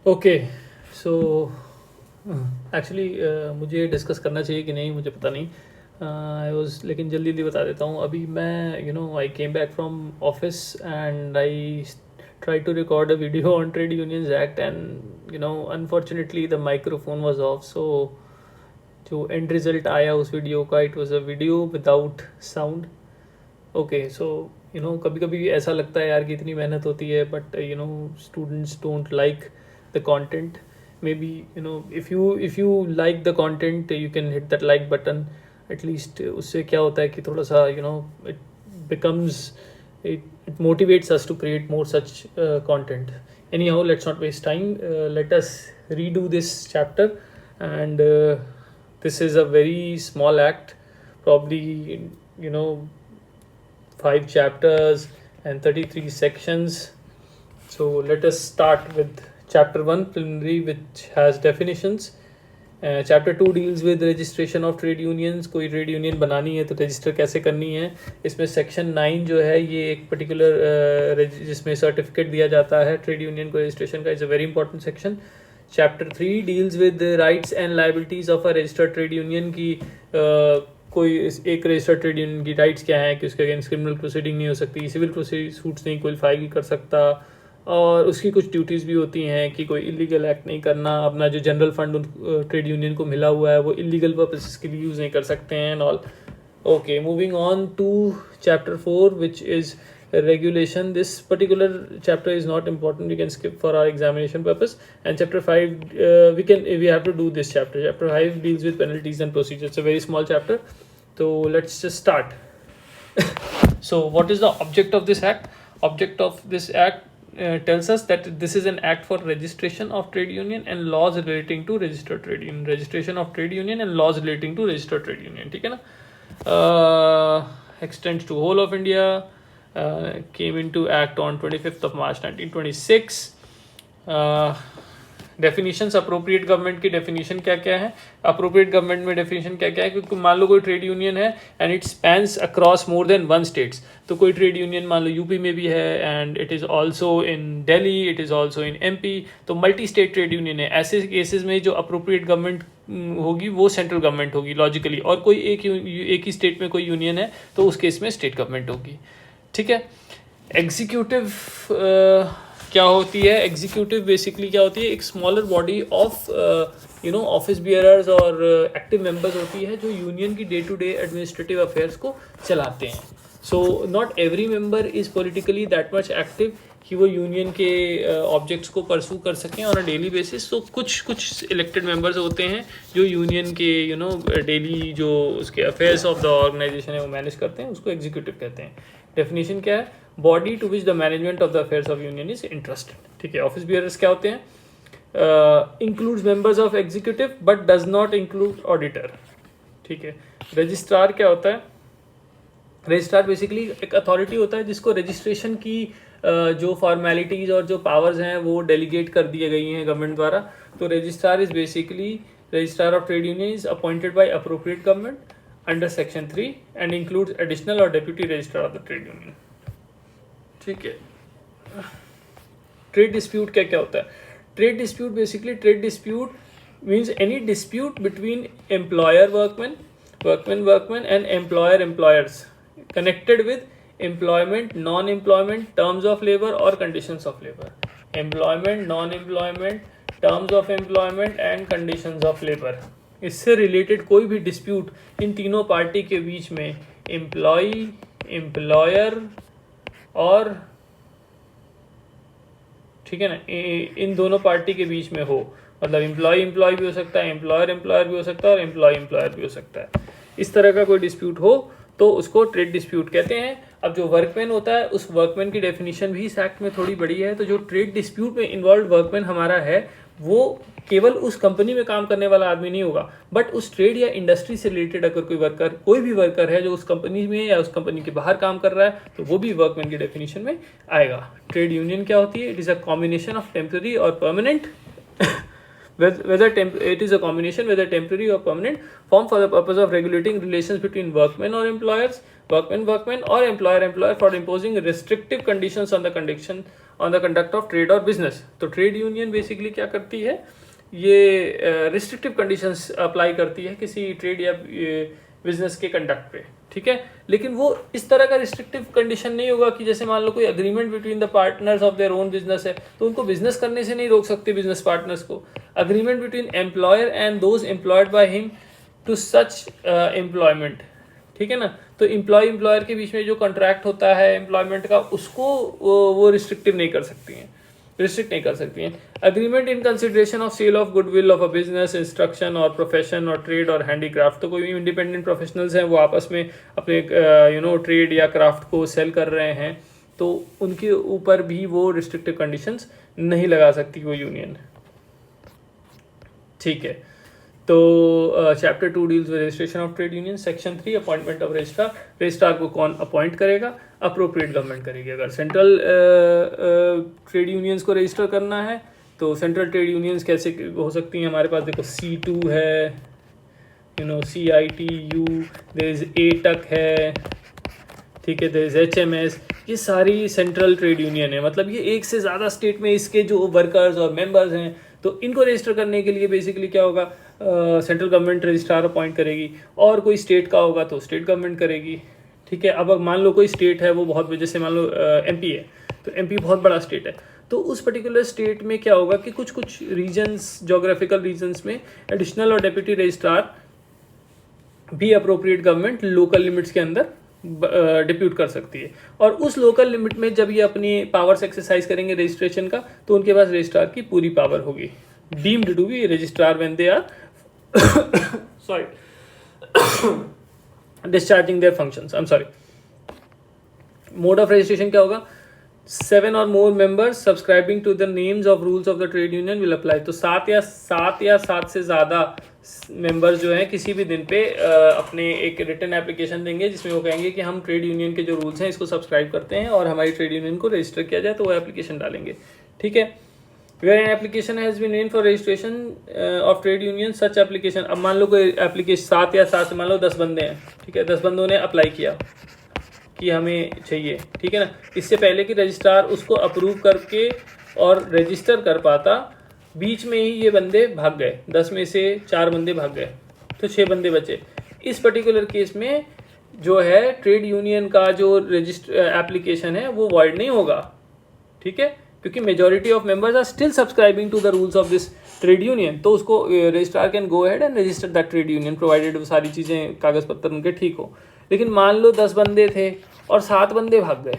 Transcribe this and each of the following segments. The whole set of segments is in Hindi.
ओके सो एक्चुअली मुझे डिस्कस करना चाहिए कि नहीं मुझे पता नहीं। आई वॉज लेकिन जल्दी जल्दी बता देता हूँ। अभी मैं I came back from office and I try to record a video on Trade Unions Act, and unfortunately the microphone was off, so जो end result आया उस वीडियो का, it was a video without sound. Okay so कभी कभी ऐसा लगता है यार कि इतनी मेहनत होती है, but students don't like the content. May be if you like the content, you can hit that like button at least. उससे क्या होता है कि थोड़ा सा it becomes it motivates us to create more such content. Anyhow, let's not waste time. Let us redo this chapter, and this is a very small act, probably you know 5 chapters and 33 sections. So let us start with chapter 1 preliminary, which has definitions. Chapter 2 deals with registration of trade unions. कोई trade union बनानी है तो register कैसे करनी है. इसमें section 9 जो है ये एक particular जिसमें certificate दिया जाता है trade union को registration का, is a very important section. Chapter 3 deals with the rights and liabilities of a registered trade union की कोई एक रजिस्टर्ड ट्रेड यूनियन की राइट्स क्या है कि उसके अगेंस्ट क्रिमिनल प्रोसीडिंग नहीं हो सकती, सिविल सूट्स नहीं कोई फाइल कर सकता, और उसकी कुछ ड्यूटीज़ भी होती हैं कि कोई इलीगल एक्ट नहीं करना, अपना जो जनरल फंड ट्रेड यूनियन को मिला हुआ है वो इलीगल पर्पसेस के लिए यूज़ नहीं कर सकते हैं and all. Okay, moving on to chapter 4 which is regulation. This particular chapter is not important, you can skip for our examination purpose. And chapter 5 we have to do this chapter. Chapter 5 deals with penalties and procedures. It's a very small chapter, so let's just start. So what is the object of this act? Object of this act tells us that this is an act for registration of trade union and laws relating to registered trade union. Registration of trade union and laws relating to registered trade union, ठीक है ना. Extends to whole of India. Came into act on 25th of March 1926. Definitions appropriate government की डेफिनेशन क्या क्या है. अप्रोप्रिएट गवर्नमेंट में डेफिनेशन क्या क्या है, क्योंकि मान लो कोई ट्रेड यूनियन है and it spans across more than 1 states. तो कोई ट्रेड यूनियन मान लो यूपी में भी है and it is also in Delhi, it is also in MP, तो मल्टी स्टेट ट्रेड यूनियन है. ऐसे केसेस में जो अप्रोप्रिएट गवर्नमेंट होगी वो सेंट्रल गवर्नमेंट होगी लॉजिकली, और कोई एक ही स्टेट में कोई यूनियन है तो उस केस में स्टेट गवर्नमेंट होगी. ठीक है. एग्जीक्यूटिव क्या होती है. एग्जीक्यूटिव बेसिकली क्या होती है, एक smaller body of office bearers और एक्टिव मेंबर्स होती है जो यूनियन की day to day administrative affairs को चलाते हैं. So not every member is politically that much active कि वो यूनियन के ऑब्जेक्ट्स को परसू कर सकें ऑन अ डेली बेसिस. तो कुछ इलेक्टेड मेंबर्स होते हैं जो यूनियन के डेली जो उसके अफेयर्स ऑफ द ऑर्गेनाइजेशन है वो मैनेज करते हैं, उसको एग्जीक्यूटिव कहते हैं. डेफिनेशन क्या है, body to which the management of the affairs of union is interested. ठीक है. ऑफिस बियरर्स क्या होते हैं, includes members of executive but does not include auditor. ठीक है. रजिस्ट्रार क्या होता है, रजिस्ट्रार बेसिकली एक अथॉरिटी होता है जिसको रजिस्ट्रेशन की जो फॉर्मेलिटीज़ और जो पावर्स हैं वो डेलीगेट कर दिए गई हैं गवर्नमेंट द्वारा. तो registrar is basically registrar of trade union is appointed by appropriate government under section 3 and includes additional और deputy registrar of the trade union. ठीक है. ट्रेड डिस्प्यूट क्या क्या होता है. Trade dispute basically, trade dispute means any dispute between employer workman and employer employers connected with employment, non-employment, terms of labor or conditions of labor. Employment, non-employment, terms of employment and conditions of labor. इससे रिलेटेड कोई भी डिस्प्यूट इन तीनों पार्टी के बीच में, एम्प्लॉई, एम्प्लॉयर और ठीक है ना, इन दोनों पार्टी के बीच में हो, मतलब एम्प्लॉय भी हो सकता है, एम्प्लॉयर भी हो सकता है और एम्प्लॉयर भी हो सकता है. इस तरह का कोई डिस्प्यूट हो तो उसको ट्रेड डिस्प्यूट कहते हैं. अब जो वर्कमैन होता है उस वर्कमैन की डेफिनेशन भी इस एक्ट में थोड़ी बड़ी है. तो जो ट्रेड डिस्प्यूट में इन्वॉल्व वर्कमैन हमारा है वो केवल उस कंपनी में काम करने वाला आदमी नहीं होगा, बट उस ट्रेड या इंडस्ट्री से रिलेटेड अगर कोई भी वर्कर है जो उस कंपनी में या उस कंपनी के बाहर काम कर रहा है तो वो भी वर्कमैन की डेफिनेशन में आएगा. ट्रेड यूनियन क्या होती है, it is a combination of temporary और permanent it is a combination whether temporary or permanent, formed for the purpose of regulating relations between workmen or employers, workmen or employer for imposing restrictive conditions on the conduction on the conduct of trade और बिजनेस। तो ट्रेड यूनियन बेसिकली क्या करती है, ये रिस्ट्रिक्टिव कंडीशंस अप्लाई करती है किसी ट्रेड या बिजनेस के कंडक्ट पे, ठीक है। लेकिन वो इस तरह का रिस्ट्रिक्टिव कंडीशन नहीं होगा कि जैसे मान लो कोई agreement between the partners of their own business है तो उनको बिजनेस करने से नहीं रोक सकते बिजनेस पार्टनर्स को। Agreement between employer and those employed by him to such employment, ठीक है ना। तो एम्प्लॉयर के बीच में जो कॉन्ट्रैक्ट होता है एम्प्लॉयमेंट का, उसको वो रिस्ट्रिक्ट नहीं कर सकती हैं। Agreement in consideration of sale of goodwill of a business, instruction और प्रोफेशन और ट्रेड और हैंडीक्राफ्ट। तो कोई भी इंडिपेंडेंट प्रोफेशनल्स हैं वो आपस में अपने ट्रेड या क्राफ्ट को सेल कर रहे हैं तो उनके ऊपर भी वो रिस्ट्रिक्टिव कंडीशंस नहीं लगा सकती वो यूनियन, ठीक है। तो chapter 2 deals with registration of trade union. Section 3 appointment of registrar. Registrar को कौन अपॉइंट करेगा, अप्रोप्रिएट गवर्नमेंट करेगी। अगर सेंट्रल ट्रेड यूनियंस को रजिस्टर करना है तो सेंट्रल ट्रेड यूनियंस कैसे हो सकती हैं, हमारे पास देखो C2 है, CITU, देयर इज ATUC है, ठीक है, देयर इज HMS। ये सारी सेंट्रल ट्रेड यूनियन है, मतलब ये एक से ज़्यादा स्टेट में इसके जो वर्कर्स और मेंबर्स हैं तो इनको रजिस्टर करने के लिए बेसिकली क्या होगा, सेंट्रल गवर्नमेंट रजिस्ट्रार अपॉइंट करेगी, और कोई स्टेट का होगा तो स्टेट गवर्नमेंट करेगी, ठीक है। अब मान लो कोई स्टेट है वो बहुत, जैसे मान लो MP है तो MP बहुत बड़ा स्टेट है, तो उस पर्टिकुलर स्टेट में क्या होगा कि कुछ कुछ रीजन्स, जोग्राफिकल रीजन्स में एडिशनल और डेप्यूटी रजिस्ट्रार भी अप्रोप्रिएट गवर्नमेंट लोकल लिमिट्स के अंदर डिप्यूट कर सकती है। और उस लोकल लिमिट में जब ये अपनी पावर्स एक्सरसाइज करेंगे रजिस्ट्रेशन का तो उनके पास रजिस्ट्रार की पूरी पावर होगी। Deemed to be registrar when they are discharging their functions. I am sorry. Mode of registration क्या होगा, 7 or more members subscribing to the names of rules of the trade union will apply। तो 7 से ज़्यादा मेंबर्स जो हैं किसी भी दिन पे अपने एक रिटन एप्लीकेशन देंगे जिसमें वो कहेंगे कि हम ट्रेड यूनियन के जो रूल्स हैं इसको सब्सक्राइब करते हैं और हमारी ट्रेड यूनियन को रजिस्टर किया जाए, तो वो एप्लीकेशन डालेंगे, ठीक है। Where an application has been made for registration of trade union such application. अब मान लो कोई एप्लीकेशन 7 से मान लो 10 बंदे हैं, ठीक है, 10 बंदों ने अप्लाई किया कि हमें चाहिए, ठीक है ना। इससे पहले कि रजिस्ट्रार उसको अप्रूव करके और रजिस्टर कर पाता, बीच में ही ये बंदे भाग गए, 10 में से 4 बंदे भाग गए तो 6 बंदे बचे। इस पर्टिकुलर केस में जो है ट्रेड यूनियन का जो एप्लीकेशन है वो वॉइड नहीं होगा, ठीक है, क्योंकि majority of members are still subscribing to the rules of this trade union. तो उसको registrar can go ahead and register that trade union provided वो सारी चीज़ें कागज़ पत्तर उनके ठीक हो। लेकिन मान लो 10 बंदे थे और 7 बंदे भाग गए,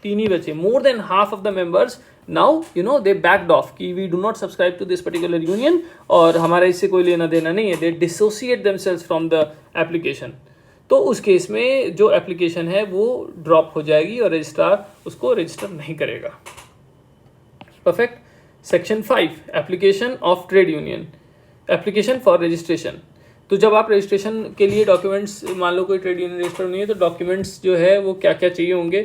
3 ही बचे, more than half of the members now they backed off कि we do not subscribe to this particular union और हमारा इससे कोई लेना देना नहीं है, they dissociate themselves from the application. तो उस केस में जो एप्लीकेशन है वो ड्रॉप हो जाएगी और रजिस्ट्रार उसको रजिस्टर नहीं करेगा। Perfect. Section 5 application of trade union, application for registration. तो जब आप रजिस्ट्रेशन के लिए डॉक्यूमेंट्स, मान लो कोई ट्रेड यूनियन रजिस्टर नहीं है तो डॉक्यूमेंट्स जो है वो क्या क्या चाहिए होंगे,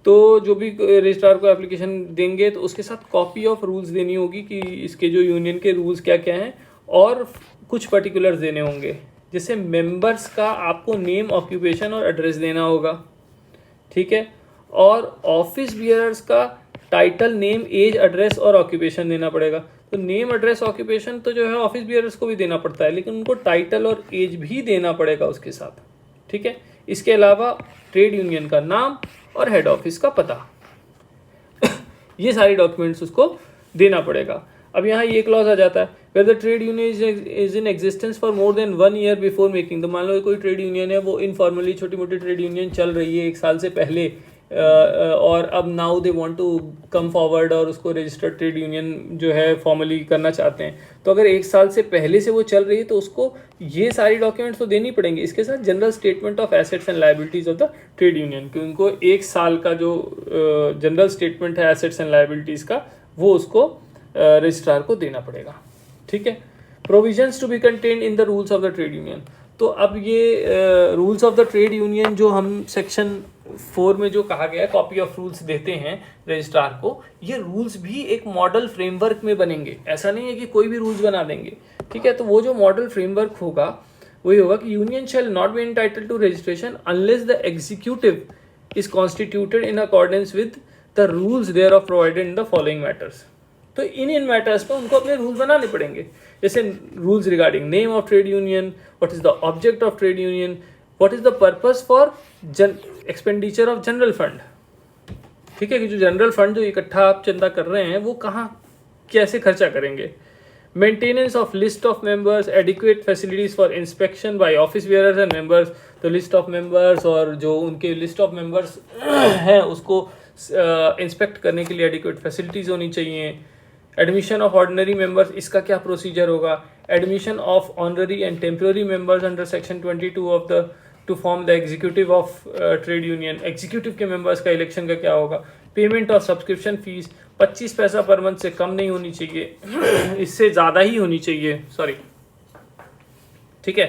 तो जो भी रजिस्ट्रार को एप्लीकेशन देंगे तो उसके साथ कॉपी ऑफ रूल्स देनी होगी कि इसके जो यूनियन के रूल्स क्या क्या हैं, और कुछ पर्टिकुलर्स देने होंगे, जैसे मेंबर्स का आपको नेम, ऑक्यूपेशन और एड्रेस देना होगा, ठीक है, और ऑफिस बियरर्स का टाइटल, नेम, एज, एड्रेस और ऑक्यूपेशन देना पड़ेगा। तो नेम, एड्रेस, ऑक्यूपेशन तो जो है ऑफिस बियरर्स को भी देना पड़ता है, लेकिन उनको टाइटल और एज भी देना पड़ेगा उसके साथ, ठीक है। इसके अलावा ट्रेड यूनियन का नाम और हेड ऑफिस का पता ये सारी डॉक्यूमेंट्स उसको देना पड़ेगा। अब यहाँ ये क्लॉज आ जाता है, where the trade union is in existence for more than 1 year before making. तो मान लो कोई ट्रेड यूनियन है वो इनफॉर्मली, छोटी मोटी ट्रेड यूनियन चल रही है 1 साल से पहले, और अब now they want to come forward और उसको रजिस्टर्ड ट्रेड यूनियन जो है फॉर्मली करना चाहते हैं। तो अगर 1 साल से पहले से वो चल रही है तो उसको ये सारी डॉक्यूमेंट्स तो देनी पड़ेंगी, इसके साथ general statement of assets and liabilities of the trade union, कि उनको 1 साल का जो जनरल स्टेटमेंट है एसेट्स एंड लायबिलिटीज़ का वो उसको रजिस्ट्रार को देना पड़ेगा, ठीक है। Provisions to be contained in the rules of the trade union. तो अब ये rules of the trade union जो हम सेक्शन 4 में जो कहा गया है, कॉपी ऑफ रूल्स देते हैं रजिस्ट्रार को, ये रूल्स भी एक मॉडल फ्रेमवर्क में बनेंगे, ऐसा नहीं है कि कोई भी रूल्स बना देंगे, ठीक है। तो वो जो मॉडल फ्रेमवर्क होगा वही होगा कि union shall not be entitled to registration unless the executive is constituted in accordance with the rules thereof provided in the following matters. तो इन मैटर्स पे उनको अपने रूल बनाने पड़ेंगे, जैसे rules regarding name of trade union, what is the object of trade union, what is the purpose for expenditure of general fund. ठीक है, कि जो जनरल फंड जो इकट्ठा आप चंदा कर रहे हैं वो कहाँ कैसे खर्चा करेंगे। Maintenance of list of members, adequate facilities for inspection by office bearers and members. तो लिस्ट ऑफ मेंबर्स और जो उनके लिस्ट ऑफ मेंबर्स हैं उसको इंस्पेक्ट करने के लिए एडिक्वेट फैसिलिटीज होनी चाहिए। एडमिशन ऑफ ऑर्डिनरी मेंबर्स, इसका क्या प्रोसीजर होगा। Admission of honorary and temporary members under section 22 of the two form the executive of trade union, executive के मेंबर्स का इलेक्शन का क्या होगा। पेमेंट ऑफ सब्सक्रिप्शन फीस 25 पैसा पर मंथ से कम नहीं होनी चाहिए इससे ज़्यादा ही होनी चाहिए, सॉरी। ठीक है,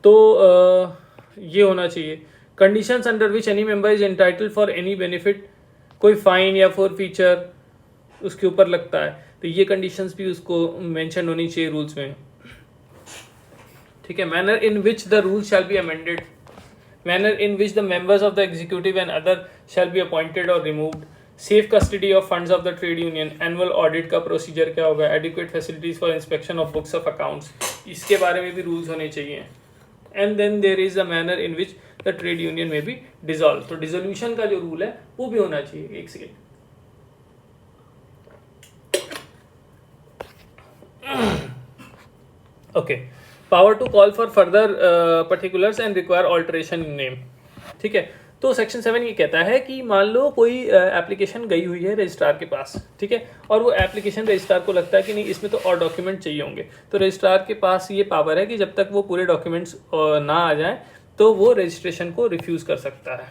तो ये होना चाहिए। Conditions under which any member is entitled for any benefit, कोई फाइन या फॉर फीचर उसके ऊपर लगता है तो ये कंडीशंस भी उसको मेंशन होनी चाहिए रूल्स में। ठीक है, manner in which the rule shall be amended, manner in which the members of the executive and other shall be appointed और removed. Safe custody of funds of the trade union, annual audit का प्रोसीजर क्या होगा। Adequate facilities for inspection of books of accounts, इसके बारे में भी रूल्स होने चाहिए। And then there is a manner in which the trade union में भी डिसॉल्व, तो डिसोल्यूशन का जो रूल है वो भी होना चाहिए। एक second, okay. Power to call for further particulars and require alteration in name. ठीक है, तो सेक्शन 7 ये कहता है कि मान लो कोई एप्लीकेशन गई हुई है रजिस्ट्रार के पास, ठीक है, और वो एप्लीकेशन रजिस्ट्रार को लगता है कि नहीं इसमें तो और डॉक्यूमेंट चाहिए होंगे, तो रजिस्ट्रार के पास ये पावर है कि जब तक वो पूरे डॉक्यूमेंट्स ना आ जाए तो वो रजिस्ट्रेशन को रिफ्यूज़ कर सकता है।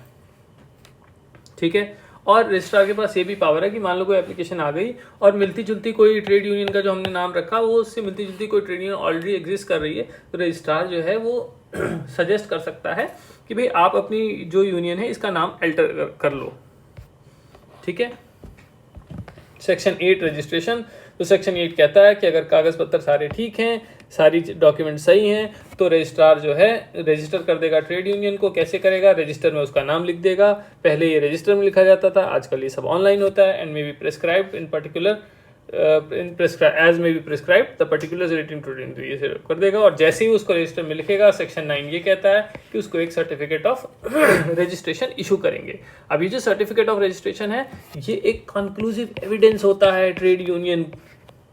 ठीक है, और रजिस्ट्रार के पास ये भी पावर है कि मान लो कोई एप्लीकेशन आ गई और मिलती जुलती कोई ट्रेड यूनियन का जो हमने नाम रखा वो उससे मिलती जुलती कोई ट्रेड यूनियन ऑलरेडी एग्जिस्ट कर रही है, तो रजिस्ट्रार जो है वो सजेस्ट कर सकता है कि भाई आप अपनी जो यूनियन है इसका नाम अल्टर कर लो। ठीक है, सेक्शन 8 रजिस्ट्रेशन। तो सेक्शन 8 कहता है कि अगर कागज़ पत्तर सारे ठीक हैं, सारी डॉक्यूमेंट सही हैं, तो रजिस्ट्रार जो है रजिस्टर कर देगा ट्रेड यूनियन को। कैसे करेगा, रजिस्टर में उसका नाम लिख देगा। पहले ये रजिस्टर में लिखा जाता था, आजकल ये सब ऑनलाइन होता है। And may be prescribed in particular as may be prescribed the particulars relating to trade, ये कर देगा। और जैसे ही उसको रजिस्टर में लिखेगा, सेक्शन 9 ये कहता है कि उसको एक सर्टिफिकेट ऑफ रजिस्ट्रेशन इशू करेंगे। अब ये जो सर्टिफिकेट ऑफ रजिस्ट्रेशन है ये एक कंक्लूसिव एविडेंस होता है ट्रेड यूनियन,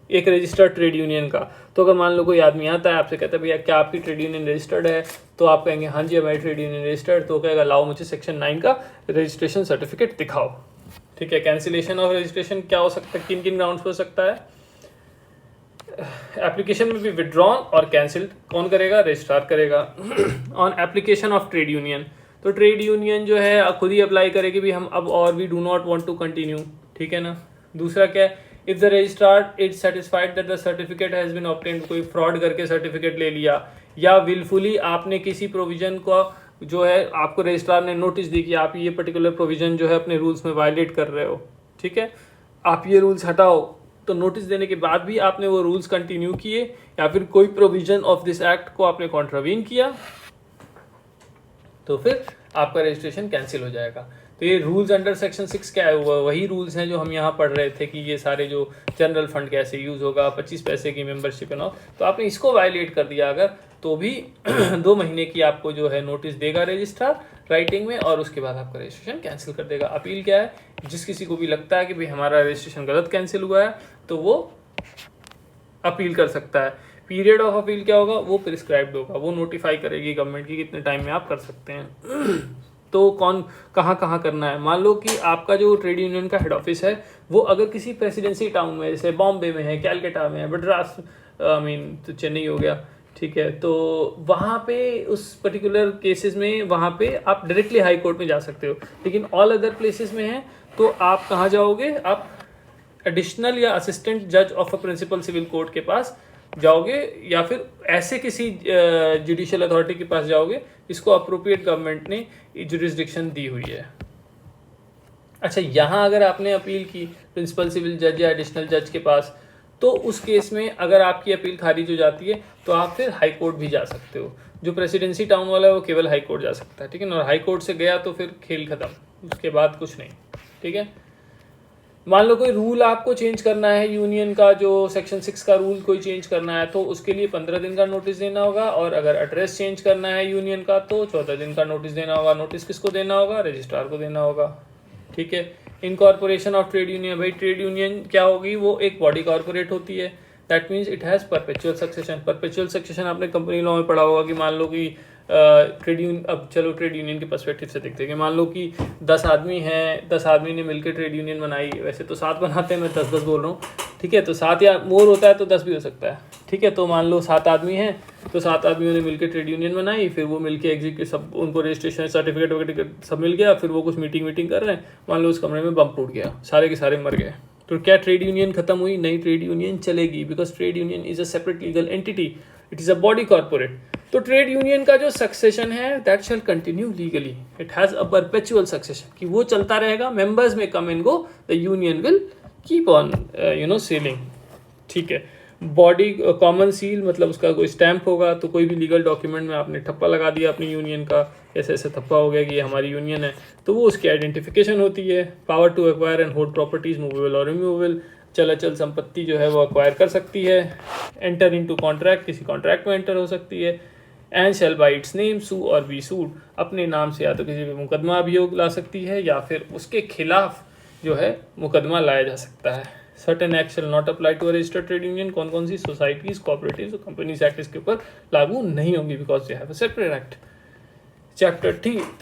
एक रजिस्टर्ड ट्रेड यूनियन का। तो अगर मान लो कोई आदमी आता है आपसे कहता है भैया क्या आपकी ट्रेड यूनियन रजिस्टर्ड है, तो आप कहेंगे हाँ जी हमारी ट्रेड यूनियन रजिस्टर्ड, तो कहेगा लाओ मुझे सेक्शन 9 का रजिस्ट्रेशन सर्टिफिकेट दिखाओ। ठीक है, कैंसिलेशन ऑफ रजिस्ट्रेशन क्या हो सकता है, किन किन ग्राउंड्स पर हो सकता है। एप्लीकेशन में भी विड्रॉन और कैंसिल्ड कौन करेगा, रजिस्ट्रार करेगा। On application of trade union, तो ट्रेड यूनियन जो है खुद ही अप्लाई करेगी भी हम अब और we do not want to continue. ठीक है ना। दूसरा क्या है, if the registrar is satisfied that the certificate has been obtained, कोई फ्रॉड करके सर्टिफिकेट ले लिया या विलफुली आपने किसी प्रोविजन को जो है आपको रजिस्ट्रार ने नोटिस दी कि आप ये पर्टिकुलर प्रोविजन जो है अपने रूल्स में वायलेट कर रहे हो, ठीक है, आप ये रूल्स हटाओ, तो नोटिस देने के बाद भी आपने वो रूल्स कंटिन्यू किए या फिर कोई प्रोविजन ऑफ दिस एक्ट को आपने कॉन्ट्रावीन किया, तो फिर आपका रजिस्ट्रेशन कैंसिल हो जाएगा। तो ये रूल्स अंडर सेक्शन 6 क्या है, वही रूल्स हैं जो हम यहाँ पढ़ रहे थे कि ये सारे जो जनरल फंड कैसे यूज़ होगा, 25 पैसे की मेंबरशिप है ना, तो आपने इसको वायलेट कर दिया अगर, तो भी 2 महीने की आपको जो है नोटिस देगा रजिस्ट्रार राइटिंग में, और उसके बाद आपका रजिस्ट्रेशन कैंसिल कर देगा। अपील क्या है, जिस किसी को भी लगता है कि भाई हमारा रजिस्ट्रेशन गलत कैंसिल हुआ है तो वो अपील कर सकता है। पीरियड ऑफ अपील क्या होगा, वो प्रिस्क्राइब्ड होगा, वो नोटिफाई करेगी गवर्नमेंट की कितने टाइम में आप कर सकते हैं। तो कौन कहाँ करना है, मान लो कि आपका जो ट्रेड यूनियन का हेड ऑफिस है वो अगर किसी प्रेसिडेंसी टाउन में, जैसे बॉम्बे में है, कैलकाटा में है, मद्रास तो चेन्नई हो गया, ठीक है, तो वहाँ पे उस पर्टिकुलर केसेस में वहाँ पे आप डायरेक्टली हाई कोर्ट में जा सकते हो। लेकिन ऑल अदर प्लेसेस में है तो आप कहाँ जाओगे, आप एडिशनल या असिस्टेंट जज of a principal civil court के पास जाओगे, या फिर ऐसे किसी जुडिशियल अथॉरिटी के पास जाओगे जिसको अप्रोप्रिएट गवर्नमेंट ने जुरिस्डिक्शन दी हुई है। अच्छा, यहाँ अगर आपने अपील की प्रिंसिपल सिविल जज या एडिशनल जज के पास, तो उस केस में अगर आपकी अपील खारिज हो जाती है तो आप फिर हाई कोर्ट भी जा सकते हो। जो प्रेसिडेंसी टाउन वाला है वो केवल हाई कोर्ट जा सकता है, ठीक है ना, और हाई कोर्ट से गया तो फिर खेल खत्म, उसके बाद कुछ नहीं, ठीक है। मान लो कोई रूल आपको चेंज करना है यूनियन का, जो सेक्शन 6 का रूल कोई चेंज करना है, तो उसके लिए 15 दिन का नोटिस देना होगा। और अगर एड्रेस चेंज करना है यूनियन का तो 14 दिन का नोटिस देना होगा। नोटिस किसको देना होगा? रजिस्ट्रार को देना होगा। ठीक है। इनकॉर्पोरेशन ऑफ ट्रेड यूनियन, भाई ट्रेड यूनियन क्या होगी? वो एक बॉडी कॉर्पोरेट होती है। That means it has perpetual succession. Perpetual succession आपने कंपनी लॉ में पढ़ा होगा कि मान लो कि ट्रेड यूनियन, अब चलो ट्रेड यूनियन के पर्सपेक्टिव से देखते हैं कि मान लो कि 10 आदमी हैं, 10 आदमी ने मिलकर ट्रेड यूनियन बनाई। वैसे तो 7 बनाते हैं, मैं 10 बोल रहा हूँ। ठीक है, तो 7 या मोर होता है तो 10 भी हो सकता है। ठीक है, तो मान लो 7 आदमी हैं, तो 7 आदमियों ने मिलकर ट्रेड यूनियन बनाई। फिर वो मिलकर एग्जीक्यूट, सब उनको रजिस्ट्रेशन सर्टिफिकेट वगैरह सब मिल गया। फिर वो कुछ मीटिंग कर रहे हैं, मान लो उस कमरे में बम टूट गया, सारे के सारे मर गए। तो क्या ट्रेड यूनियन खत्म हुई? नहीं, ट्रेड यूनियन चलेगी, because trade union is a separate legal entity, it is a body corporate. तो ट्रेड यूनियन का जो सक्सेशन है that shall continue legally, it has a perpetual succession, कि वो चलता रहेगा। मेंबर्स में come and go, the union will keep on selling. ठीक है। बॉडी कॉमन सील, मतलब उसका कोई स्टैंप होगा। तो कोई भी लीगल डॉक्यूमेंट में आपने ठप्पा लगा दिया अपनी यूनियन का, ऐसे ऐसे ठप्पा हो गया कि ये हमारी यूनियन है, तो वो उसकी आइडेंटिफिकेशन होती है। Power to acquire and hold properties movable और रिमूवेबल, चल संपत्ति जो है वो अक्वायर कर सकती है। एंटर इनटू कॉन्ट्रैक्ट, किसी कॉन्ट्रैक्ट में एंटर हो सकती है। And shall by its name sue और बी सूड, अपने नाम से या तो किसी पे मुकदमा अभियोग ला सकती है या फिर उसके खिलाफ जो है मुकदमा लाया जा सकता है। Certain act shall not apply to a registered trade union, कौन कौन सी सोसाइटीज, कोऑपरेटिव्स और कंपनीज एक्ट इसके ऊपर लागू नहीं होंगी, because they have a separate act. Chapter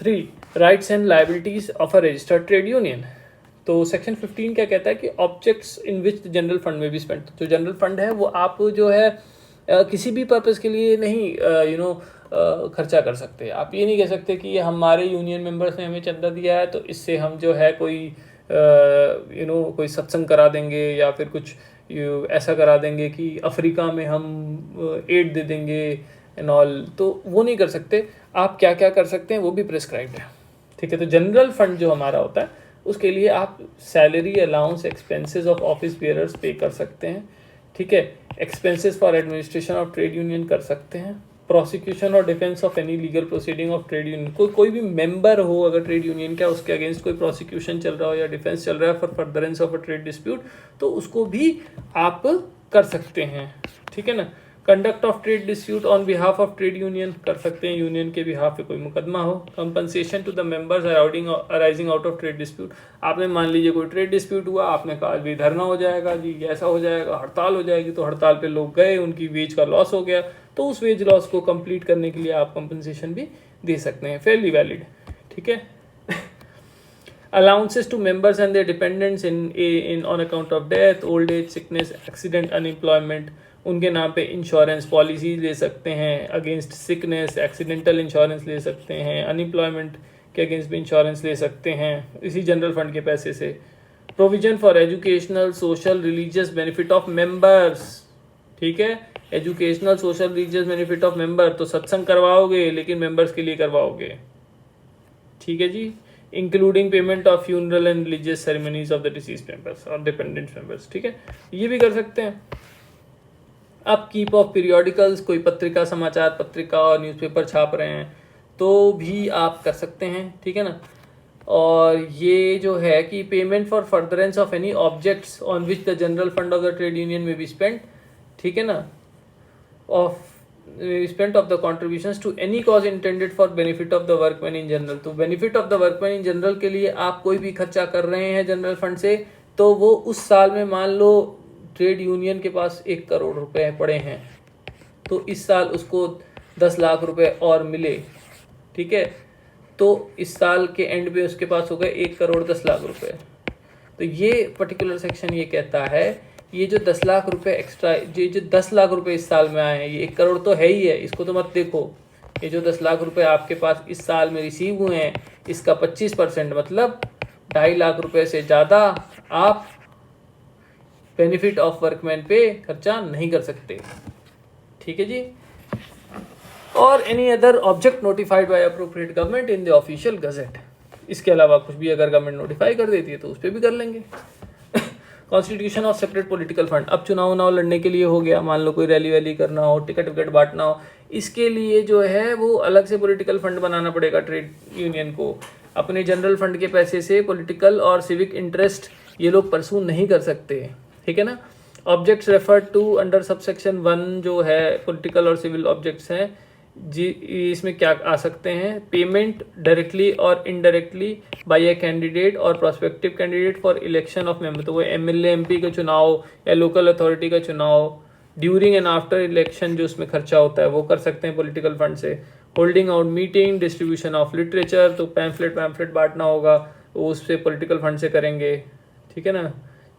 3 rights and liabilities of a registered trade union. तो सेक्शन 15 क्या कहता है कि objects in which general fund में भी स्पेंड, जो जनरल फंड है वो आप जो है किसी भी पर्पज़ के लिए नहीं खर्चा कर सकते। आप ये नहीं कह सकते कि ये हमारे यूनियन मेंबर्स ने हमें चंदा दिया है तो इससे हम जो है कोई कोई सत्संग करा देंगे या फिर कुछ ऐसा करा देंगे कि अफ्रीका में हम एड दे देंगे एंड ऑल, तो वो नहीं कर सकते। आप क्या क्या कर सकते हैं वो भी प्रिस्क्राइब्ड है। ठीक है। तो जनरल फंड जो हमारा होता है उसके लिए आप salary, allowance, expenses of office bearers पे कर सकते हैं। ठीक है। Expenses for administration of trade union कर सकते हैं। प्रोसिक्यूशन और defence of any legal proceeding of trade union, कोई भी मेंबर हो अगर ट्रेड यूनियन का, उसके अगेंस्ट कोई प्रोसिक्यूशन चल रहा हो या डिफेंस चल रहा है for furtherance of a trade dispute, तो उसको भी आप कर सकते हैं। ठीक है ना। Conduct of trade dispute on behalf of trade union कर सकते हैं, यूनियन के बिहाफ पे कोई मुकदमा हो। Compensation to the members arising out of trade dispute, आपने मान लीजिए कोई ट्रेड डिस्प्यूट हुआ, आपने कहा भी धरना हो जाएगा जी, ऐसा हो जाएगा, हड़ताल हो जाएगी, तो हड़ताल पे लोग गए, उनकी वेज का लॉस हो गया, तो उस वेज लॉस को कंप्लीट करने के लिए आप कंपनसेशन भी दे सकते हैं, फेयरली वैलिड। ठीक है। Allowances to members and their dependents in on account of death, old age, sickness, accident, unemployment, उनके नाम पे इंश्योरेंस पॉलिसी ले सकते हैं अगेंस्ट सिकनेस, एक्सीडेंटल इंश्योरेंस ले सकते हैं, अनएम्प्लॉयमेंट के अगेंस्ट भी इंश्योरेंस ले सकते हैं इसी जनरल फंड के पैसे से। Provision for educational, social, religious benefit of members. ठीक है। Educational, social, religious benefit of member, तो सत्संग करवाओगे लेकिन मेंबर्स के लिए करवाओगे। ठीक है जी। Including payment of funeral and religious ceremonies of the deceased members और डिपेंडेंट मेंबर्स। ठीक है, ये भी कर सकते हैं। अब कीप ऑफ पीरियोडिकल्स, कोई पत्रिका, समाचार पत्रिका और न्यूज़पेपर छाप रहे हैं तो भी आप कर सकते हैं। ठीक है ना। और ये जो है कि payment for furtherance of any objects on which the general fund of the trade union may be spent. ठीक है ना। Of spent of the contributions to any cause intended for benefit of the workman in general, तो benefit of the workman in general के लिए आप कोई भी खर्चा कर रहे हैं जनरल फंड से, तो वो उस साल में मान लो ट्रेड यूनियन के पास 1 करोड़ रुपए पड़े हैं तो इस साल उसको 10 लाख रुपए और मिले। ठीक है। तो इस साल के एंड में उसके पास हो गए 1 करोड़ 10 लाख रुपए। तो ये पर्टिकुलर सेक्शन ये कहता है ये जो 10 लाख रुपए एक्स्ट्रा, ये जो 10 लाख रुपए इस साल में आए हैं, ये 1 करोड़ तो है ही है, इसको तो मत देखो। ये जो 10 लाख रुपए आपके पास इस साल में रिसीव हुए हैं इसका 25% मतलब 2.5 लाख रुपए से ज़्यादा आप बेनिफिट ऑफ वर्कमैन पे खर्चा नहीं कर सकते। ठीक है जी। और any other object notified by appropriate government in the official gazette, इसके अलावा कुछ भी अगर गवर्नमेंट नोटिफाई कर देती है तो उस पर भी कर लेंगे। Constitution of separate political fund, अब चुनाव लड़ने के लिए हो गया, मान लो कोई रैली वैली करना हो, टिकट विकट बांटना हो, इसके लिए जो है वो अलग से पॉलिटिकल फंड बनाना पड़ेगा ट्रेड यूनियन को। अपने जनरल फंड के पैसे से पॉलिटिकल और सिविक इंटरेस्ट ये लोग परसू नहीं कर सकते, ठीक है ना। Objects refer to under subsection 1 जो है पॉलिटिकल और सिविल ऑब्जेक्ट्स हैं जी, इसमें क्या आ सकते हैं, पेमेंट डायरेक्टली और इनडायरेक्टली बाय ए कैंडिडेट और prospective candidate for election of member, तो वो एमएलए एमपी का चुनाव या लोकल अथॉरिटी का चुनाव, ड्यूरिंग एंड आफ्टर इलेक्शन जो उसमें खर्चा होता है वो कर सकते हैं पॉलिटिकल फंड से। Holding out meeting, distribution of literature, तो पैम्फलेट बांटना होगा वो उससे पॉलिटिकल फंड से करेंगे, ठीक है ना,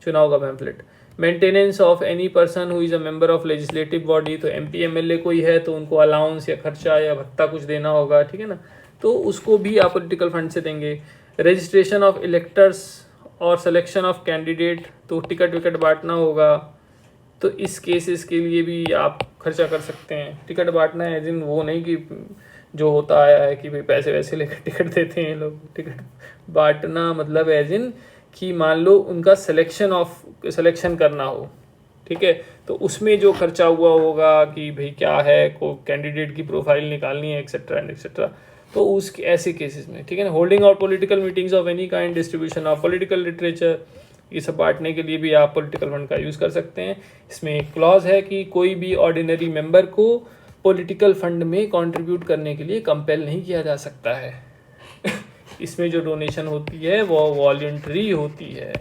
चुनाव का pamphlet. Maintenance of any person who is a member of legislative body, तो एमपी एमएलए कोई है तो उनको अलाउंस या खर्चा या भत्ता कुछ देना होगा, ठीक है ना, तो उसको भी आप पॉलिटिकल फंड से देंगे। रजिस्ट्रेशन ऑफ इलेक्टर्स और सिलेक्शन ऑफ कैंडिडेट, तो टिकट विकट बांटना होगा, तो इस केसेस के लिए भी आप खर्चा कर सकते हैं। टिकट बांटना है जिन वो नहीं कि जो होता आया है कि भाई पैसे वैसे लेकर टिकट देते हैं लोग, टिकट बांटना मतलब एज इन कि मान लो उनका सिलेक्शन करना हो, ठीक है, तो उसमें जो खर्चा हुआ होगा कि भाई क्या है को कैंडिडेट की प्रोफाइल निकालनी है एक्सेट्रा एंड एक्सेट्रा, तो उस ऐसे केसेस में, ठीक है ना। Holding out political meetings of any kind, distribution of political literature, ये सब बांटने के लिए भी आप पॉलिटिकल फंड का यूज़ कर सकते हैं। इसमें एक क्लॉज है कि कोई भी ऑर्डिनरी मेंबर को पॉलिटिकल फंड में कंट्रीब्यूट करने के लिए कंपेल नहीं किया जा सकता है इसमें जो डोनेशन होती है वो वॉलंटरी होती है,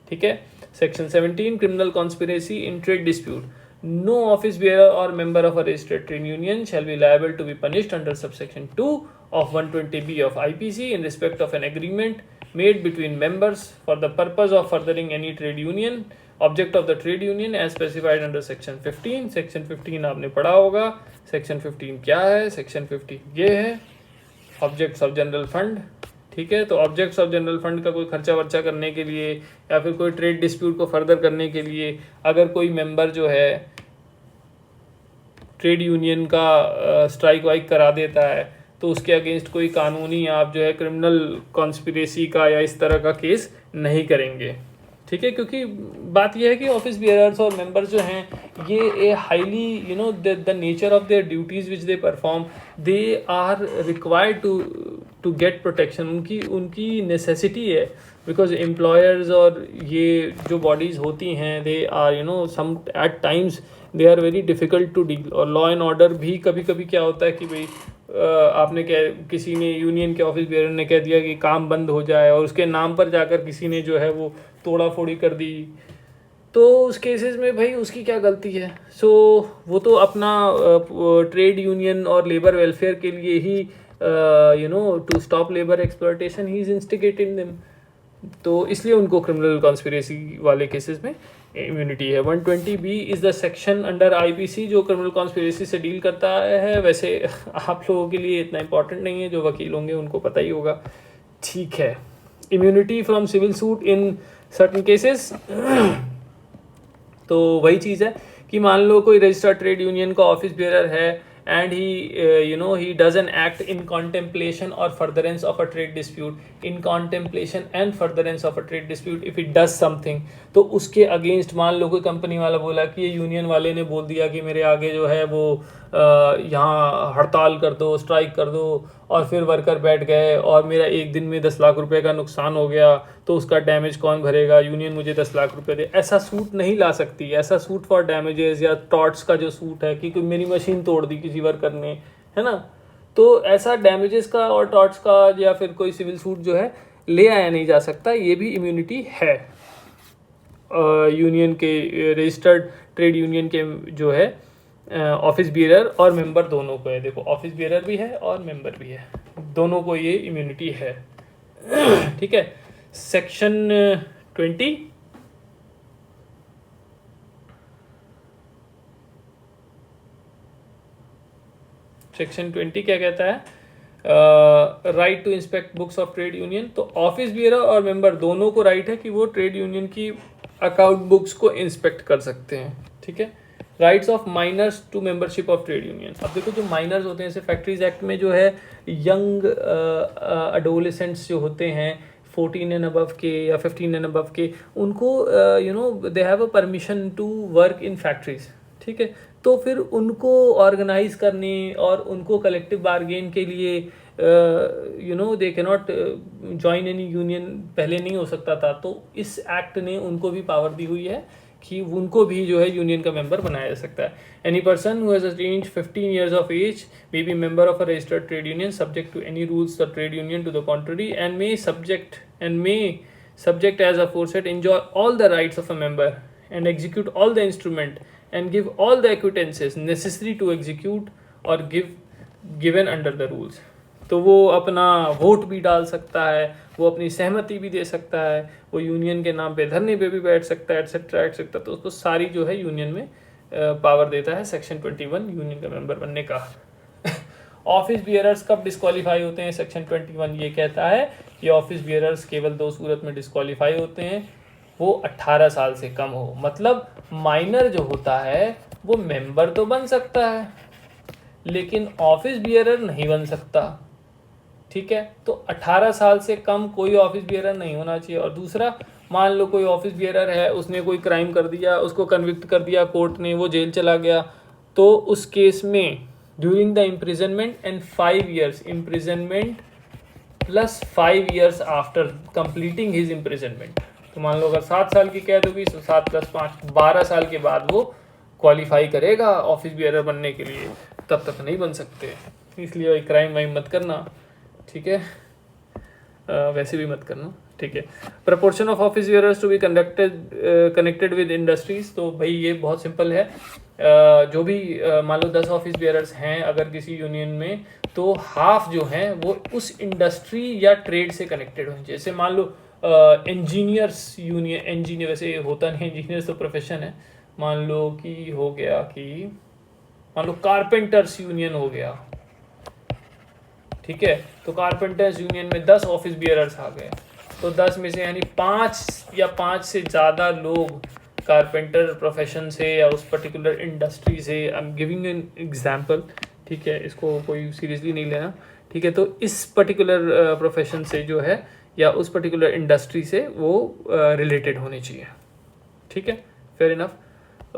ठीक है। Section 17 criminal conspiracy in trade dispute, no office bearer और member of a registered trade union shall be liable to be punished under subsection 2 of 120B of IPC in respect of an agreement made between members for the purpose of furthering any trade union object of the trade union as specified under section 15। section 15 आपने पढ़ा होगा। section 15 क्या है, section 15 ये है ऑब्जेक्ट्स ऑफ जनरल फंड, ठीक है। तो ऑब्जेक्ट्स ऑफ जनरल फंड का कोई खर्चा वर्चा करने के लिए या फिर कोई ट्रेड डिस्प्यूट को फर्दर करने के लिए अगर कोई मेंबर जो है ट्रेड यूनियन का स्ट्राइक वाइक करा देता है तो उसके अगेंस्ट कोई कानूनी आप जो है क्रिमिनल कॉन्स्पिरेसी का या इस तरह का केस नहीं करेंगे, ठीक है। क्योंकि बात यह है कि ऑफिस बियरर्स और मेंबर्स जो हैं ये a highly you know the nature of their duties which they perform, they are required to get protection, उनकी नेसेसिटी है, बिकॉज एम्प्लॉयर्स और ये जो बॉडीज़ होती हैं they are you know some at times they are very difficult to deal. और लॉ एंड ऑर्डर भी कभी कभी क्या होता है कि भाई आपने किसी ने यूनियन के ऑफिस बेयरर ने कह दिया कि काम बंद हो जाए और उसके नाम पर जाकर किसी ने जो है वो तोड़ा फोड़ी कर दी, तो उस केसेस में भाई उसकी क्या गलती है। सो वो तो अपना ट्रेड यूनियन और लेबर वेलफेयर के लिए ही you know to stop labour exploitation he is instigating them, तो इसलिए उनको क्रिमिनल कॉन्स्पिरेसी वाले केसेस में इम्यूनिटी है। 120B is the section under IPC जो क्रिमिनल कॉन्स्पिरेसी से डील करता है। वैसे आप लोगों के लिए इतना इंपॉर्टेंट नहीं है, जो वकील होंगे उनको पता ही होगा, ठीक है। Immunity from civil suit in certain cases, तो वही चीज़ है कि मान लो कोई रजिस्टर्ड ट्रेड यूनियन का ऑफिस बेयरर है and he does an act in contemplation or furtherance of a trade dispute in contemplation and furtherance of a trade dispute if it does something, तो उसके अगेंस्ट मान लो कोई कंपनी वाला बोला कि ये यूनियन वाले ने बोल दिया कि मेरे आगे जो है वो यहाँ हड़ताल कर दो, स्ट्राइक कर दो, और फिर वर्कर बैठ गए और मेरा एक दिन में 10 लाख रुपए का नुकसान हो गया, तो उसका डैमेज कौन भरेगा, यूनियन मुझे 10 लाख रुपए दे। ऐसा सूट नहीं ला सकती। ऐसा सूट फॉर डैमेजेस या टॉर्ट्स का जो सूट है कि कोई मेरी मशीन तोड़ दी किसी वर्कर ने, है ना, तो ऐसा डैमेजेस का और टॉर्ट्स का या फिर कोई सिविल सूट जो है ले आया नहीं जा सकता। ये भी इम्यूनिटी है यूनियन के, रजिस्टर्ड ट्रेड यूनियन के जो है ऑफिस बियरर और मेंबर दोनों को है। देखो ऑफिस बियरर भी है और मेंबर भी है, दोनों को ये इम्यूनिटी है ठीक है। सेक्शन 20 सेक्शन 20 क्या कहता है, right to inspect books of trade union. तो ऑफिस बियरर और मेंबर दोनों को राइट है कि वो ट्रेड यूनियन की अकाउंट बुक्स को इंस्पेक्ट कर सकते हैं, ठीक है। Rights of minors to membership of trade union. अब देखो जो माइनर्स होते हैं जैसे फैक्ट्रीज एक्ट में जो है यंग एडोलेसेंट्स जो होते हैं 14 एंड अबव के या 15 एंड अबव के, उनको you know they have a permission to work in factories, ठीक है। तो फिर उनको ऑर्गेनाइज करने और उनको कलेक्टिव बार्गेन के लिए they can not join any union, पहले नहीं हो सकता था। तो इस एक्ट ने उनको भी पावर दी हुई है कि उनको भी जो है यूनियन का मेंबर बनाया जा सकता है। Any person who has attend 15 years of age may be member of a registered trade union subject to any rules the trade union to the contrary and may subject as aforesaid enjoy all the rights of a member and execute all the instrument and give all the acquittances necessary to execute or given under the rules। तो वो अपना वोट भी डाल सकता है, वो अपनी सहमति भी दे सकता है, वो यूनियन के नाम पे धरने पे भी बैठ सकता है, एटसेट्रा एटसेट्रा। तो उसको सारी जो है यूनियन में पावर देता है सेक्शन 21 यूनियन का मेंबर बनने का। ऑफिस बियरर्स कब डिस्क्वालीफाई होते हैं? सेक्शन 21 ये कहता है कि ऑफिस बियरर्स केवल 2 सूरत में डिस्क्वालीफाई होते हैं, वो 18 साल से कम हो। मतलब माइनर जो होता है वो मेंबर तो बन सकता है लेकिन ऑफिस बियरर नहीं बन सकता, ठीक है। तो 18 साल से कम कोई ऑफिस बियरर नहीं होना चाहिए। और दूसरा, मान लो कोई ऑफिस बियरर है, उसने कोई क्राइम कर दिया, उसको कन्विक्ट कर दिया कोर्ट ने, वो जेल चला गया, तो उस केस में during the imprisonment and 5 years imprisonment plus 5 years after completing his imprisonment, तो मान लो अगर 7 साल की कैद होगी तो 7 + 5 12 साल के बाद वो क्वालिफाई करेगा ऑफिस बियरर बनने के लिए, तब तक नहीं बन सकते। इसलिए क्राइम वाइम मत करना, ठीक है, वैसे भी मत करना, ठीक है। Proportion of office bearers to be connected with industries, तो भाई ये बहुत सिंपल है। जो भी मान लो 10 ऑफिस बियरर्स हैं अगर किसी यूनियन में, तो हाफ जो हैं वो उस इंडस्ट्री या ट्रेड से कनेक्टेड हों। जैसे मान लो इंजीनियर्स यूनियन, इंजीनियर वैसे होता नहीं, इंजीनियर्स तो प्रोफेशन है, मान लो कि हो गया कि मान लो कारपेंटर्स यूनियन हो गया, ठीक है। तो कारपेंटर्स यूनियन में 10 ऑफिस बियरर्स आ गए, तो 10 में से यानी 5 या 5 से ज़्यादा लोग कारपेंटर प्रोफेशन से या उस पर्टिकुलर इंडस्ट्री से, I am giving an example, ठीक है, इसको कोई सीरियसली नहीं लेना, ठीक है। तो इस पर्टिकुलर प्रोफेशन से जो है या उस पर्टिकुलर इंडस्ट्री से वो रिलेटेड होने चाहिए, ठीक है, फेयर इनफ,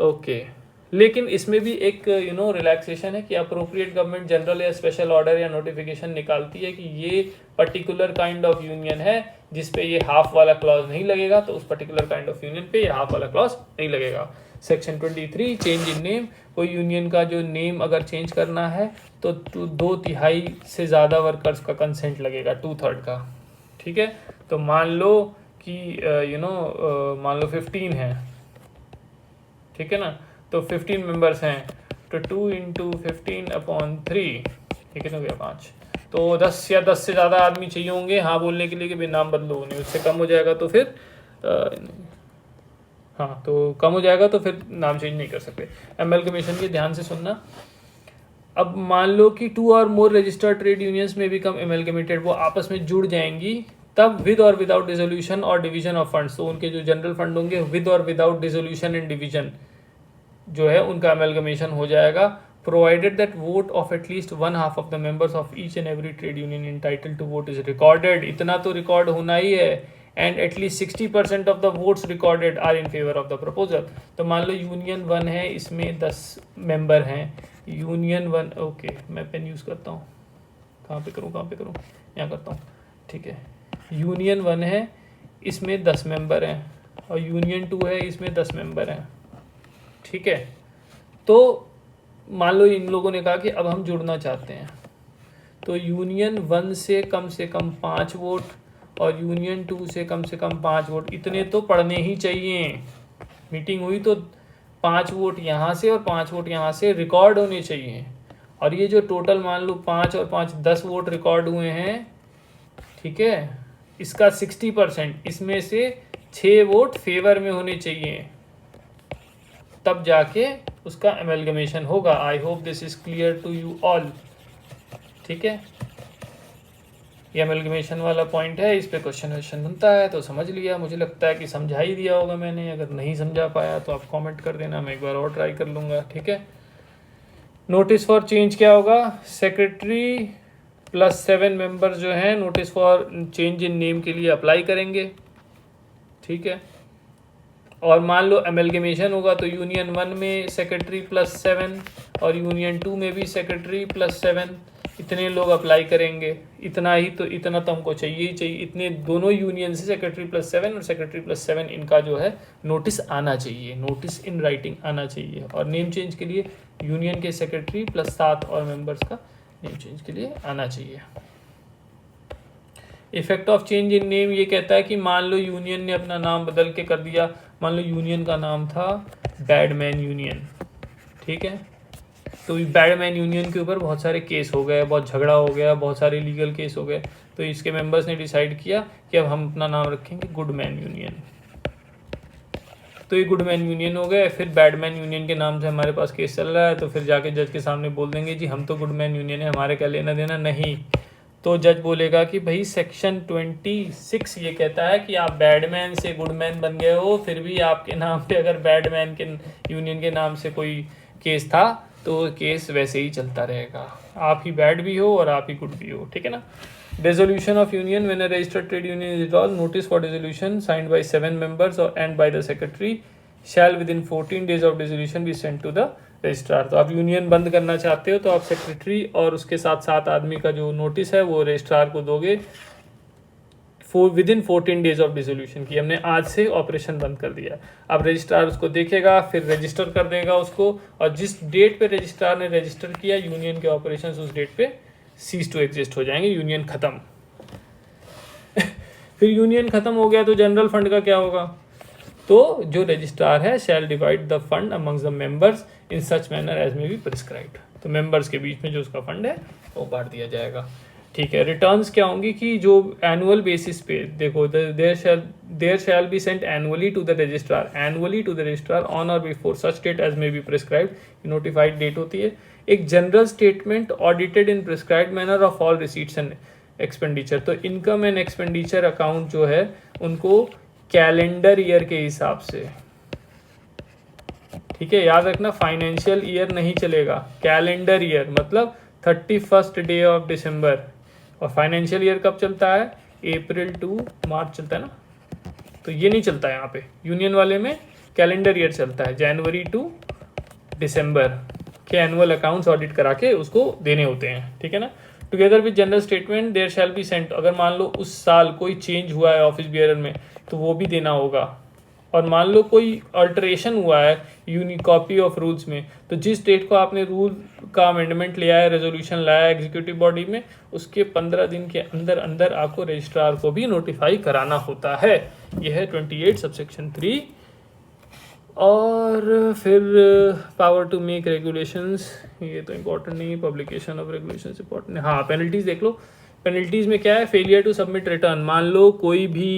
ओके। लेकिन इसमें भी एक रिलैक्सेशन है कि अप्रोप्रिएट गवर्नमेंट जनरल या स्पेशल ऑर्डर या नोटिफिकेशन निकालती है कि ये पर्टिकुलर काइंड ऑफ यूनियन है जिस पे ये हाफ वाला क्लॉज नहीं लगेगा, तो उस पर्टिकुलर काइंड ऑफ यूनियन पे ये हाफ वाला क्लॉज नहीं लगेगा। सेक्शन 23 चेंज इन नेम, कोई यूनियन का जो नेम अगर चेंज करना है तो 2/3 से ज़्यादा वर्कर्स का कंसेंट लगेगा, 2/3 का, ठीक है। तो मान लो कि मान लो 15 है, ठीक है ना, तो 15 मेंबर्स हैं, तो 2 × 15/3, ठीक है ना भैया 5, तो 10 या 10 से ज़्यादा आदमी चाहिए होंगे हाँ बोलने के लिए कि भाई नाम बदलो, नहीं उससे कम हो जाएगा तो फिर हाँ तो कम हो जाएगा तो फिर नाम चेंज नहीं कर सकते। एमएलगमेशन के ध्यान से सुनना। अब मान लो कि 2 or more registered trade unions may become amalgamated, वो आपस में जुड़ जाएंगी, तब with or without dissolution or division of funds, तो उनके जो जनरल फंड होंगे with or without dissolution and division जो है उनका अमेलगमेशन हो जाएगा, provided that vote of at least 1/2 of the members of each and every trade union entitled to vote is recorded, इतना तो रिकॉर्ड होना ही है, and at least 60% of the votes recorded are in favour of the proposal. तो मान लो यूनियन 1 है, इसमें 10 मेंबर हैं, यूनियन 1, ओके मैं पेन यूज़ करता हूँ, कहाँ पे करूँ यहाँ करता हूँ, ठीक है। यूनियन 1 है, इसमें 10 मेंबर हैं, और यूनियन 2 है, इसमें 10 मेंबर हैं, ठीक है। तो मान लो इन लोगों ने कहा कि अब हम जुड़ना चाहते हैं, तो यूनियन 1 से कम 5 वोट और यूनियन 2 से कम 5 वोट, इतने तो पढ़ने ही चाहिए। मीटिंग हुई तो 5 वोट यहाँ से और 5 वोट यहाँ से रिकॉर्ड होने चाहिए, और ये जो टोटल मान लो 5 और 5 10 वोट रिकॉर्ड हुए हैं, ठीक है, इसका 60%, इसमें से 6 वोट फेवर में होने चाहिए, तब जाके उसका एमएलगमेशन होगा। I hope this is clear to you all, ठीक है। ये एमएलगमेशन वाला पॉइंट है, इस पे क्वेश्चन बनता है तो समझ लिया, मुझे लगता है कि समझा ही दिया होगा मैंने, अगर नहीं समझा पाया तो आप कमेंट कर देना, मैं एक बार और ट्राई कर लूँगा, ठीक है। नोटिस फॉर चेंज क्या होगा? सेक्रेटरी प्लस 7 मेंबर जो हैं notice for change in name के लिए अप्लाई करेंगे, ठीक है। और मान लो एमलगेमेशन होगा तो यूनियन 1 में सेक्रेटरी +7 और यूनियन 2 में भी सेक्रेटरी +7, इतने लोग अप्लाई करेंगे। इतना ही तो, इतना तो हमको चाहिए ही चाहिए। इतने दोनों यूनियन से सेक्रेटरी +7 और सेक्रेटरी +7 इनका जो है नोटिस आना चाहिए, नोटिस इन राइटिंग आना चाहिए। और नेम चेंज के लिए यूनियन के सेक्रेटरी +7 और मेंबर्स का नेम चेंज के लिए आना चाहिए। Effect of change in name ये कहता है कि मान लो यूनियन ने अपना नाम बदल के कर दिया, मान लो यूनियन का नाम था बैडमैन यूनियन, ठीक है। तो बैडमैन यूनियन के ऊपर बहुत सारे केस हो गए, बहुत झगड़ा हो गया, बहुत सारे लीगल केस हो गए, तो इसके मेंबर्स ने डिसाइड किया कि अब हम अपना नाम रखेंगे गुडमैन यूनियन। तो ये गुडमैन यूनियन हो गए। फिर बैडमैन यूनियन के नाम से हमारे पास केस चल रहा है, तो फिर जाके जज के सामने बोल देंगे जी हम तो गुडमैन यूनियन है, हमारे क्या लेना देना नहीं। तो जज बोलेगा कि भाई सेक्शन 26 ये कहता है कि आप बैडमैन से गुडमैन बन गए हो, फिर भी आपके नाम पे अगर बैडमैन के यूनियन के नाम से कोई केस था तो केस वैसे ही चलता रहेगा, आप ही बैड भी हो और आप ही गुड भी हो, ठीक है ना। Dissolution of union when a registered trade union is dissolved, notice for dissolution signed by 7 members and by the secretary shall within 14 days of dissolution be sent to the registrar। तो आप यूनियन बंद करना चाहते हो तो आप सेक्रेटरी और उसके साथ 7 आदमी का जो नोटिस है वो रजिस्ट्रार को दोगे विदिन 14 डेज ऑफ डिसोल्यूशन की। हमने आज से ऑपरेशन बंद कर दिया। अब रजिस्ट्रार उसको देखेगा, फिर रजिस्टर कर देगा उसको, और जिस डेट पे रजिस्ट्रार ने रजिस्टर किया यूनियन के ऑपरेशंस उस डेट पे सीज टू एग्जिस्ट हो जाएंगे, यूनियन खत्म। फिर यूनियन खत्म हो गया तो जनरल फंड का क्या होगा? तो जो रजिस्ट्रार है shall divide the fund amongst the members in such manner as may be prescribed. तो मेंबर्स के बीच में जो उसका फंड है वो बांट दिया जाएगा, ठीक है। रिटर्न्स क्या होंगी कि जो एनुअल बेसिस पे, देखो there shall be sent annually to the registrar on और before such date as may be prescribed. Notified date होती है। एक general statement audited in prescribed manner of all receipts and expenditure. तो इनकम एंड एक्सपेंडिचर अकाउंट जो है उनको कैलेंडर ईयर के हिसाब से, ठीक है, याद रखना फाइनेंशियल ईयर नहीं चलेगा, कैलेंडर ईयर मतलब 31st डे ऑफ दिसंबर। और फाइनेंशियल ईयर कब चलता है? अप्रैल टू मार्च चलता है ना, तो ये नहीं चलता है यहाँ पे। यूनियन वाले में कैलेंडर ईयर चलता है, जनवरी टू दिसंबर के एनुअल अकाउंट्स ऑडिट करा के उसको देने होते हैं, ठीक है ना। Together with general statement there shall be sent, अगर मान लो उस साल कोई चेंज हुआ है ऑफिस बियरर में तो वो भी देना होगा। और मान लो कोई अल्टरेशन हुआ है यूनिक कॉपी ऑफ रूल्स में, तो जिस डेट को आपने रूल का अमेंडमेंट लिया है, रेजोल्यूशन लाया है एग्जीक्यूटिव बॉडी में, उसके 15 दिन के अंदर अंदर आपको रजिस्ट्रार को भी नोटिफाई कराना होता है। यह है 28 सबसेक्शन 3। और फिर पावर टू मेक रेगुलेशंस, ये तो इम्पोर्टेंट नहीं है, पब्लिकेशन ऑफ रेगुलेशंस इम्पोर्टेंट है। हाँ, पेनल्टीज देख लो। पेनल्टीज में क्या है? Failure to submit return. मान लो कोई भी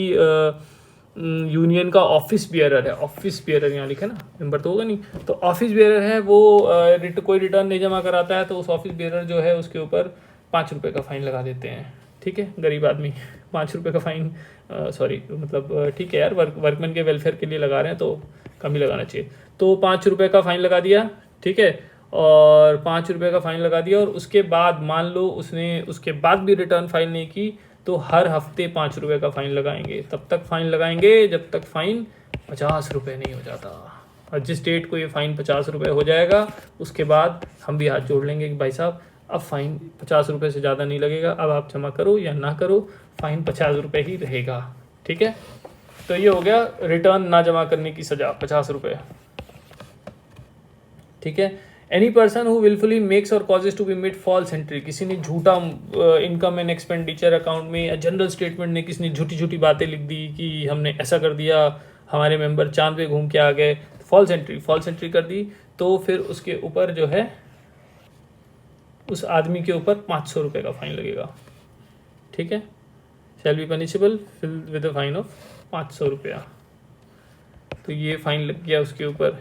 यूनियन का ऑफिस बियरर है, ऑफिस बियरर यहाँ लिखा है ना, मेंबर तो होगा नहीं, तो ऑफिस बियरर है वो कोई रिटर्न नहीं जमा कराता है तो उस ऑफिस बियरर जो है उसके ऊपर 5 रुपये का फाइन लगा देते हैं, ठीक है। गरीब आदमी 5 रुपये का फाइन, सॉरी मतलब ठीक है यार, वर्कमैन के वेलफेयर के लिए लगा रहे हैं तो कम ही लगाना चाहिए। तो 5 रुपये का फाइन लगा दिया, ठीक है, और 5 रुपये का फाइन लगा दिया, और उसके बाद मान लो उसने उसके बाद भी रिटर्न फाइल नहीं की तो हर हफ्ते 5 रुपये का फाइन लगाएंगे। तब तक फाइन लगाएंगे जब तक फाइन 50 रुपये नहीं हो जाता। और जिस डेट को ये फाइन 50 रुपये हो जाएगा उसके बाद हम भी हाथ जोड़ लेंगे कि भाई साहब अब फाइन 50 रुपये से ज़्यादा नहीं लगेगा, अब आप जमा करो या ना करो, फाइन 50 रुपये ही रहेगा, ठीक है। तो ये हो गया रिटर्न ना जमा करने की सज़ा, 50 रुपये, ठीक है। Any person who wilfully makes और causes to be made false entry, किसी ने झूठा इनकम एंड एक्सपेंडिचर अकाउंट में या जनरल स्टेटमेंट ने किसी ने झूठी झूठी बातें लिख दी कि हमने ऐसा कर दिया, हमारे मेंबर चांद पे घूम के आ गए, फॉल्स एंट्री कर दी, तो फिर उसके ऊपर जो है उस आदमी के ऊपर 500 रुपये का फाइन लगेगा, ठीक है। Shall be punishable with a fine of 500 रुपया। तो ये फाइन लग गया उसके ऊपर।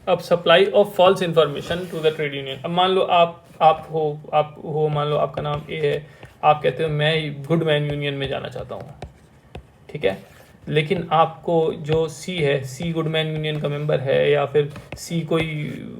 अब supply of false information to the trade union. अब मान लो आप हो मान लो आपका नाम ए है, आप कहते हो मैं गुडमैन यूनियन में जाना चाहता हूँ, ठीक है। लेकिन आपको जो सी है, सी गुडमैन यूनियन का मेंबर है, या फिर सी कोई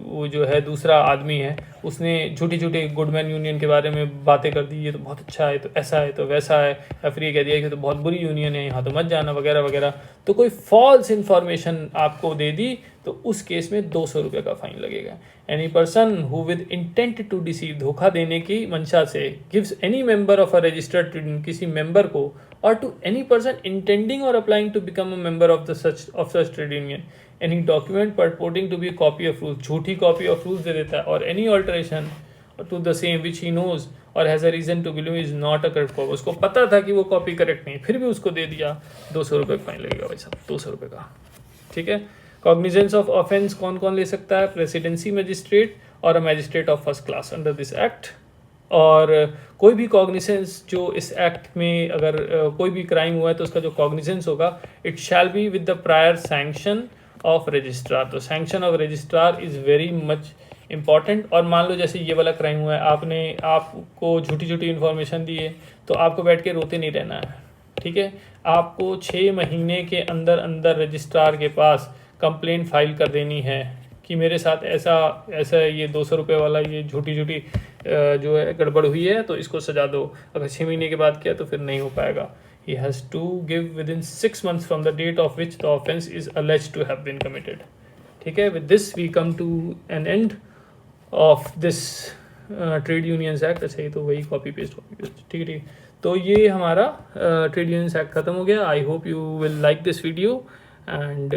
वो जो है दूसरा आदमी है, उसने छोटी छोटी गुडमैन यूनियन के बारे में बातें कर दी, ये तो बहुत अच्छा है, तो ऐसा है, तो वैसा है, या फिर ये कह दिया कि तो बहुत बुरी यूनियन है, यहाँ तो मत जाना वगैरह वगैरह, तो कोई फॉल्स इन्फॉर्मेशन आपको दे दी, तो उस केस में 200 रुपये का फाइन लगेगा। Any person who with intent to deceive, धोखा देने की मंशा से, gives any member of a registered trade, किसी मेंबर को, और टू एनी पर्सन इंटेंडिंग और applying to become a member of such trade union, any document purporting to be copy of rules, झूठी कॉपी ऑफ रूल्स दे देता है, और any alteration to the same which he knows और has a reason to believe is not a correct copy, उसको पता था कि वो कॉपी करेक्ट नहीं, फिर भी उसको दे दिया, 200 रुपये फाइन लगेगा भाई साहब, 200 रुपये का। ठीक है। कॉग्निजेंस ऑफ ऑफेंस कौन कौन ले सकता है? प्रेसिडेंसी मजिस्ट्रेट और a magistrate of first class under this act. और कोई भी कॉग्निजेंस जो इस एक्ट में अगर कोई भी क्राइम हुआ है तो उसका जो कॉग्निजेंस होगा, it shall be with the prior sanction of registrar. तो sanction of registrar is very much important. और मान लो जैसे ये वाला क्राइम हुआ है, आपको झूठी झूठी इन्फॉर्मेशन दी है, तो आपको बैठ के रोते नहीं रहना है। ठीक है, आपको 6 महीने के अंदर अंदर रजिस्ट्रार के पास कंप्लेंट फाइल कर देनी है कि मेरे साथ ऐसा ऐसा ये 200 रुपये वाला ये झूठी झूठी जो है गड़बड़ हुई है, तो इसको सजा दो। अगर 6 महीने के बाद किया तो फिर नहीं हो पाएगा। He has to give within 6 months from the date of which the offence is alleged to have been committed. ठीक है, with this we come to an end of this trade unions act. अच्छा, ये तो वही कॉपी पेस्ट। ठीक है, तो ये हमारा ट्रेड यूनियंस एक्ट ख़त्म हो गया। I hope you will like this video and